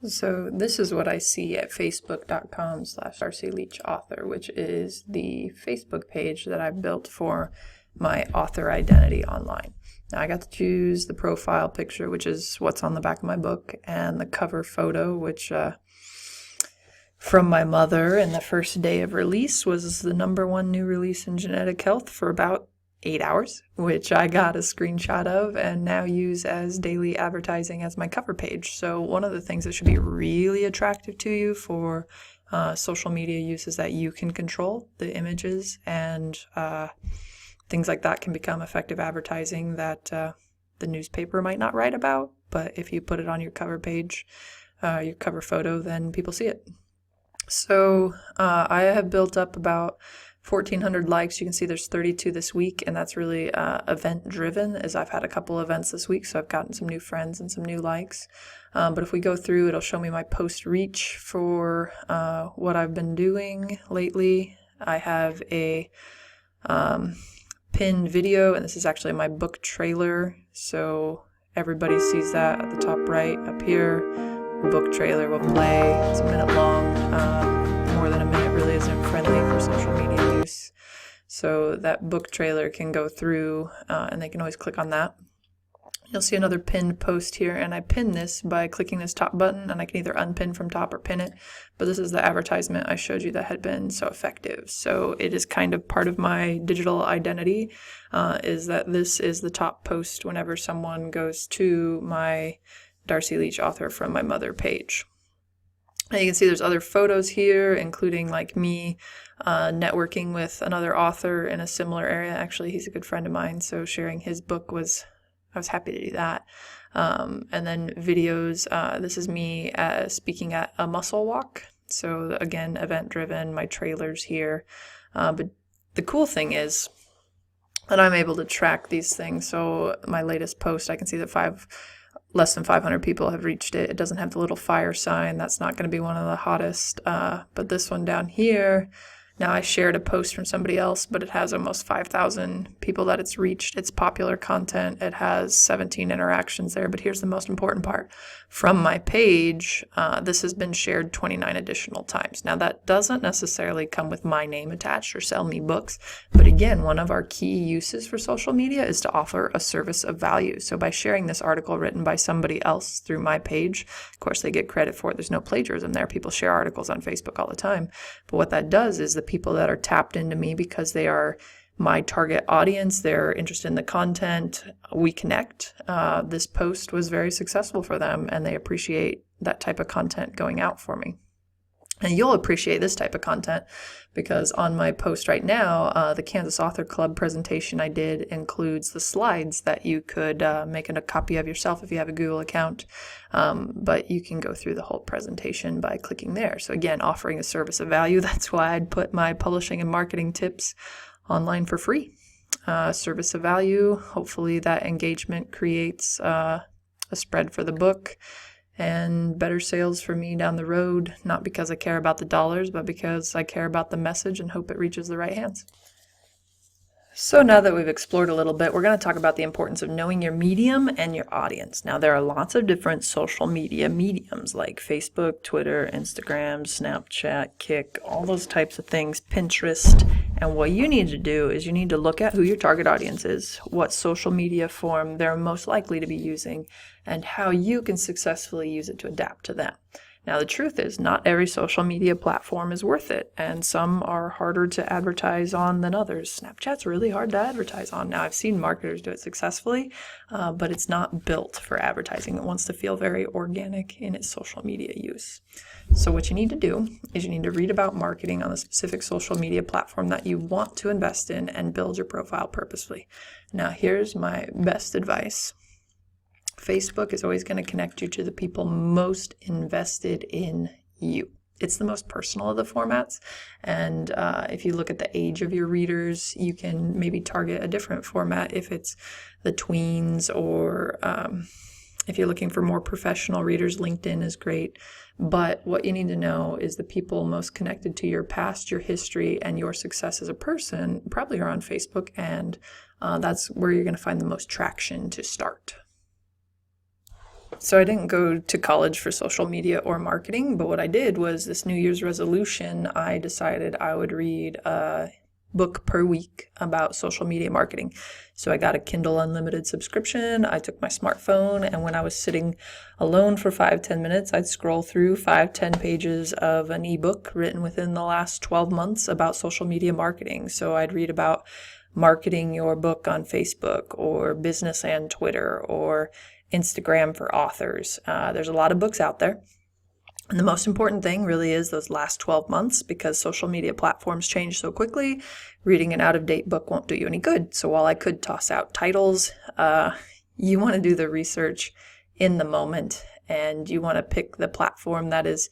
So this is what I see at facebook.com/Darcy Leech author, which is the Facebook page that I built for my author identity online. Now I got to choose the profile picture, which is what's on the back of my book, and the cover photo, which from my mother in the first day of release was the #1 new release in genetic health for about 8 hours, which I got a screenshot of and now use as daily advertising as my cover page. So one of the things that should be really attractive to you for social media use is that you can control the images, and things like that can become effective advertising that the newspaper might not write about. But if you put it on your cover page, your cover photo, then people see it. So I have built up about 1,400 likes. You can see there's 32 this week, and that's really event driven, as I've had a couple events this week, so I've gotten some new friends and some new likes. But if we go through, it'll show me my post reach for what I've been doing lately. I have a pinned video, and this is actually my book trailer, so everybody sees that at the top right up here. The book trailer will play. It's a minute long. More than a minute really isn't friendly for social media use. So that book trailer can go through and they can always click on that. You'll see another pinned post here, and I pin this by clicking this top button, and I can either unpin from top or pin it. But this is the advertisement I showed you that had been so effective. So it is kind of part of my digital identity, is that this is the top post whenever someone goes to my Darcy Leech author from my mother page. And you can see there's other photos here, including like me networking with another author in a similar area. Actually, he's a good friend of mine, so sharing his book I was happy to do that. And then videos, this is me speaking at a muscle walk. So again, event driven, my trailers here. But the cool thing is that I'm able to track these things. So my latest post, I can see that less than 500 people have reached it. It doesn't have the little fire sign. That's not going to be one of the hottest. But this one down here, now I shared a post from somebody else, but it has almost 5,000 people that it's reached. It's popular content. It has 17 interactions there. But here's the most important part. From my page, this has been shared 29 additional times. Now that doesn't necessarily come with my name attached or sell me books. But again, one of our key uses for social media is to offer a service of value. So by sharing this article written by somebody else through my page, of course they get credit for it. There's no plagiarism there. People share articles on Facebook all the time. But what that does is the people that are tapped into me because they are my target audience, they're interested in the content, we connect. This post was very successful for them, and they appreciate that type of content going out for me. And you'll appreciate this type of content because on my post right now, the Kansas Author Club presentation I did includes the slides that you could make a copy of yourself if you have a Google account. But you can go through the whole presentation by clicking there. So again, offering a service of value. That's why I'd put my publishing and marketing tips online for free. Service of value. Hopefully that engagement creates a spread for the book and better sales for me down the road, not because I care about the dollars, but because I care about the message and hope it reaches the right hands. So now that we've explored a little bit, we're going to talk about the importance of knowing your medium and your audience. Now, there are lots of different social media mediums like Facebook, Twitter, Instagram, Snapchat, Kik, all those types of things, Pinterest. And what you need to do is you need to look at who your target audience is, what social media form they're most likely to be using, and how you can successfully use it to adapt to them. Now, the truth is not every social media platform is worth it, and some are harder to advertise on than others. Snapchat's really hard to advertise on. Now, I've seen marketers do it successfully, but it's not built for advertising. It wants to feel very organic in its social media use. So what you need to do is you need to read about marketing on the specific social media platform that you want to invest in and build your profile purposefully. Now, here's my best advice. Facebook is always going to connect you to the people most invested in you. It's the most personal of the formats. And if you look at the age of your readers, you can maybe target a different format if it's the tweens, or if you're looking for more professional readers, LinkedIn is great. But what you need to know is the people most connected to your past, your history, and your success as a person probably are on Facebook. And that's where you're going to find the most traction to start. So I didn't go to college for social media or marketing, but what I did was this New Year's resolution, I decided I would read a book per week about social media marketing. So I got a Kindle Unlimited subscription. I took my smartphone, and when I was sitting alone for 5-10 minutes, I'd scroll through 5-10 pages of an ebook written within the last 12 months about social media marketing. So I'd read about marketing your book on Facebook or business and Twitter or Instagram for authors. There's a lot of books out there. And the most important thing really is those last 12 months, because social media platforms change so quickly. Reading an out-of-date book won't do you any good. So while I could toss out titles, you want to do the research in the moment, and you want to pick the platform that is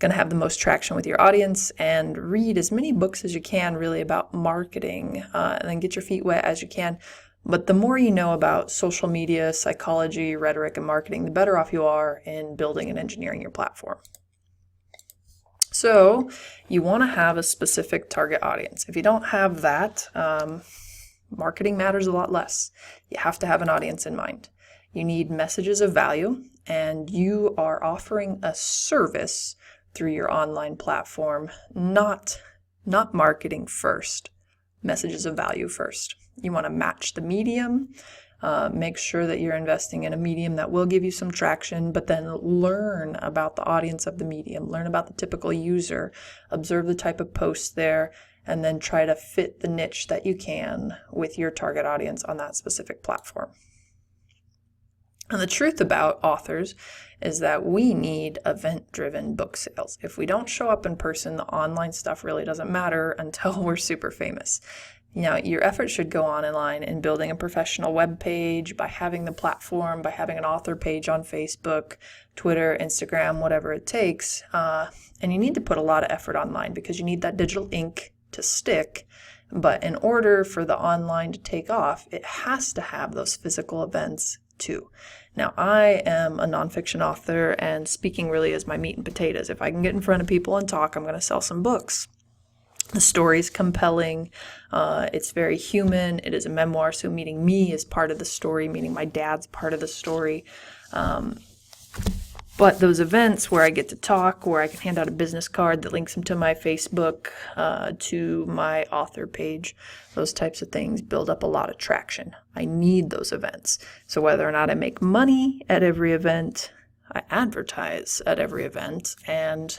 going to have the most traction with your audience, and read as many books as you can really about marketing, and then get your feet wet as you can. But the more you know about social media, psychology, rhetoric, and marketing, the better off you are in building and engineering your platform. So you want to have a specific target audience. If you don't have that, marketing matters a lot less. You have to have an audience in mind. You need messages of value, and you are offering a service through your online platform, not marketing first, messages of value first. You want to match the medium, make sure that you're investing in a medium that will give you some traction, but then learn about the audience of the medium, learn about the typical user, observe the type of posts there, and then try to fit the niche that you can with your target audience on that specific platform. And the truth about authors is that we need event-driven book sales. If we don't show up in person, the online stuff really doesn't matter until we're super famous. Your effort should go on in line in building a professional web page, by having the platform, by having an author page on Facebook, Twitter, Instagram, whatever it takes. And you need to put a lot of effort online, because you need that digital ink to stick. But in order for the online to take off, it has to have those physical events too. Now, I am a nonfiction author, and speaking really is my meat and potatoes. If I can get in front of people and talk, I'm going to sell some books. The story's compelling. It's very human. It is a memoir, so meeting me is part of the story, meeting my dad's part of the story. But those events where I get to talk, where I can hand out a business card that links them to my Facebook, to my author page, those types of things build up a lot of traction. I need those events. So whether or not I make money at every event, I advertise at every event, and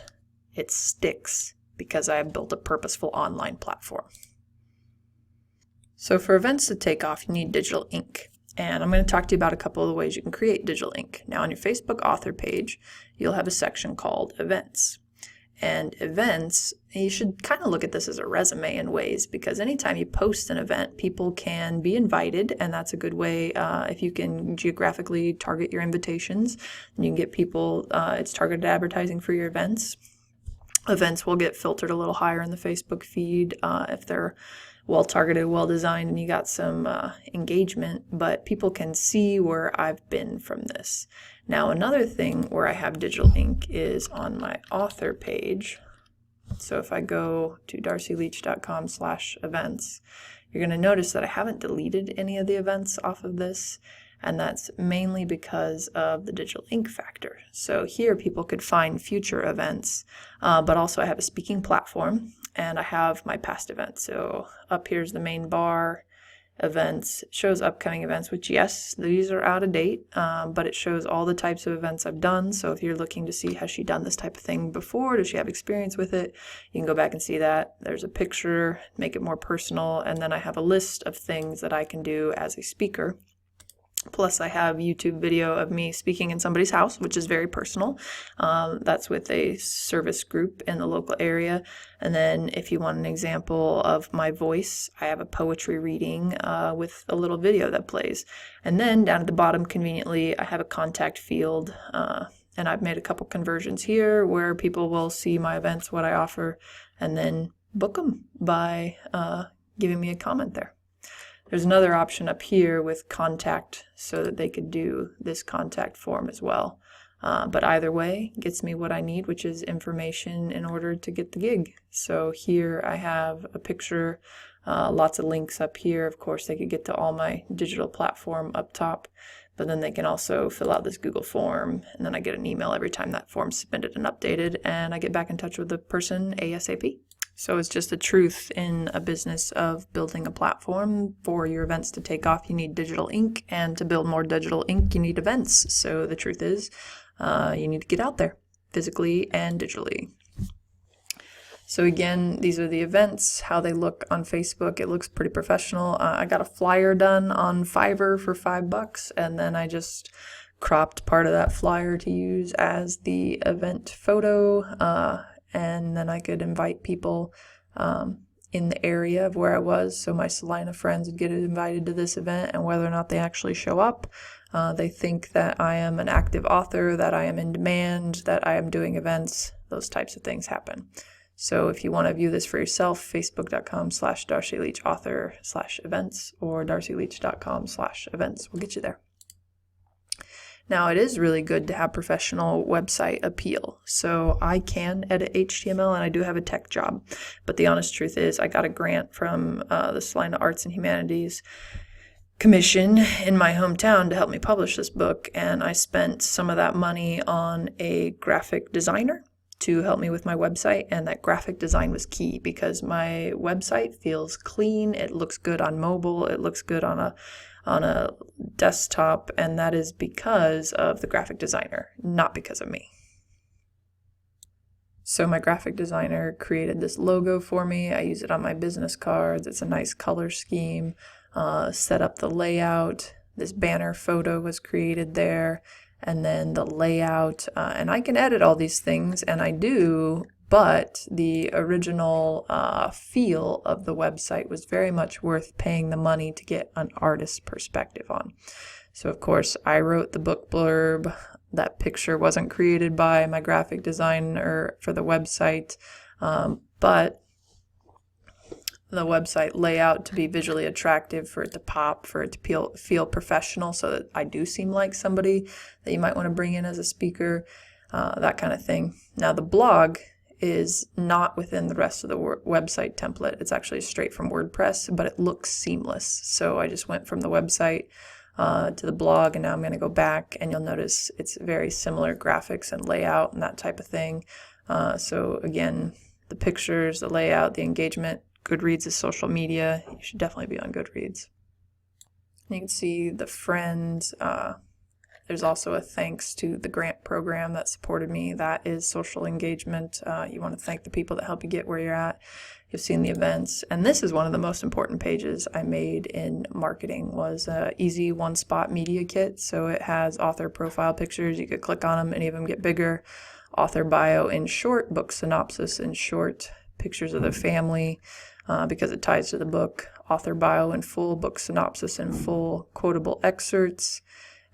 it sticks, because I have built a purposeful online platform. So for events to take off, you need digital ink. And I'm going to talk to you about a couple of the ways you can create digital ink. Now, on your Facebook author page, you'll have a section called Events. And events, you should kind of look at this as a resume in ways, because anytime you post an event, people can be invited, and that's a good way. If you can geographically target your invitations, and you can get people, it's targeted advertising for your events. Events will get filtered a little higher in the Facebook feed if they're well targeted, well designed, and you got some engagement, but people can see where I've been from this. Now, another thing where I have digital ink is on my author page. So if I go to darcyleech.com/events, you're going to notice that I haven't deleted any of the events off of this. And that's mainly because of the digital ink factor. So here people could find future events, but also I have a speaking platform, and I have my past events. So up here's the main bar, events, it shows upcoming events, which yes, these are out of date, but it shows all the types of events I've done. So if you're looking to see, has she done this type of thing before? Does she have experience with it? You can go back and see that. There's a picture, make it more personal. And then I have a list of things that I can do as a speaker. Plus, I have YouTube video of me speaking in somebody's house, which is very personal. That's with a service group in the local area. And then if you want an example of my voice, I have a poetry reading with a little video that plays. And then down at the bottom, conveniently, I have a contact field. And I've made a couple conversions here where people will see my events, what I offer, and then book them by giving me a comment there. There's another option up here with contact, so that they could do this contact form as well. But either way, gets me what I need, which is information in order to get the gig. So here I have a picture, lots of links up here. Of course, they could get to all my digital platform up top. But then they can also fill out this Google form, and then I get an email every time that form's submitted and updated, and I get back in touch with the person ASAP. So it's just the truth in a business of building a platform for your events to take off. You need digital ink, and to build more digital ink, you need events. So the truth is, you need to get out there physically and digitally. So again, these are the events, how they look on Facebook. It looks pretty professional. I got a flyer done on Fiverr for $5, and then I just cropped part of that flyer to use as the event photo, and then I could invite people in the area of where I was. So my Salina friends would get invited to this event, and whether or not they actually show up, they think that I am an active author, that I am in demand, that I am doing events. Those types of things happen. So if you want to view this for yourself, facebook.com/DarcyLeechAuthor/events or darcyleech.com/events will get you there. Now, it is really good to have professional website appeal. So I can edit HTML, and I do have a tech job. But the honest truth is I got a grant from the Salina Arts and Humanities Commission in my hometown to help me publish this book. And I spent some of that money on a graphic designer to help me with my website, and that graphic design was key because my website feels clean, it looks good on mobile, it looks good on a desktop, and that is because of the graphic designer, not because of me. So my graphic designer created this logo for me. I use it on my business cards. It's a nice color scheme, set up the layout. This banner photo was created there. And then the layout, and I can edit all these things, and I do, but the original feel of the website was very much worth paying the money to get an artist's perspective on. So of course, I wrote the book blurb. That picture wasn't created by my graphic designer for the website, but the website layout to be visually attractive, for it to pop, for it to feel professional, so that I do seem like somebody that you might want to bring in as a speaker, that kind of thing. Now, the blog is not within the rest of the website template. It's actually straight from WordPress, but it looks seamless. So I just went from the website to the blog, and now I'm going to go back, and you'll notice it's very similar graphics and layout and that type of thing. So again, the pictures, the layout, the engagement. Goodreads is social media. You should definitely be on Goodreads. You can see the friends. There's also a thanks to the grant program that supported me. That is social engagement. You want to thank the people that help you get where you're at. You've seen the events. And this is one of the most important pages I made in marketing, was a easy one-spot media kit. So it has author profile pictures. You could click on them. Any of them get bigger. Author bio in short, book synopsis in short, pictures of the family, because it ties to the book, author bio in full, book synopsis in full, quotable excerpts,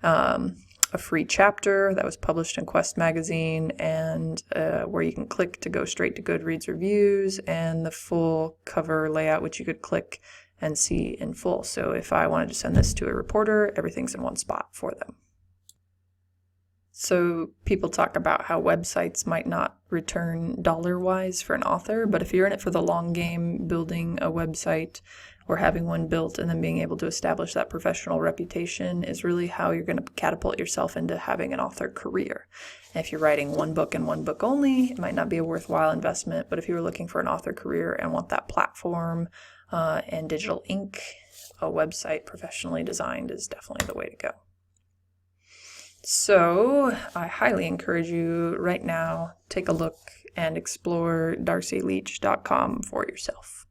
a free chapter that was published in Quest magazine, and where you can click to go straight to Goodreads reviews, and the full cover layout, which you could click and see in full. So if I wanted to send this to a reporter, everything's in one spot for them. So people talk about how websites might not return dollar-wise for an author, but if you're in it for the long game, building a website or having one built and then being able to establish that professional reputation is really how you're going to catapult yourself into having an author career. And if you're writing one book and one book only, it might not be a worthwhile investment, but if you're looking for an author career and want that platform and digital ink, a website professionally designed is definitely the way to go. So I highly encourage you right now, take a look and explore darcyleech.com for yourself.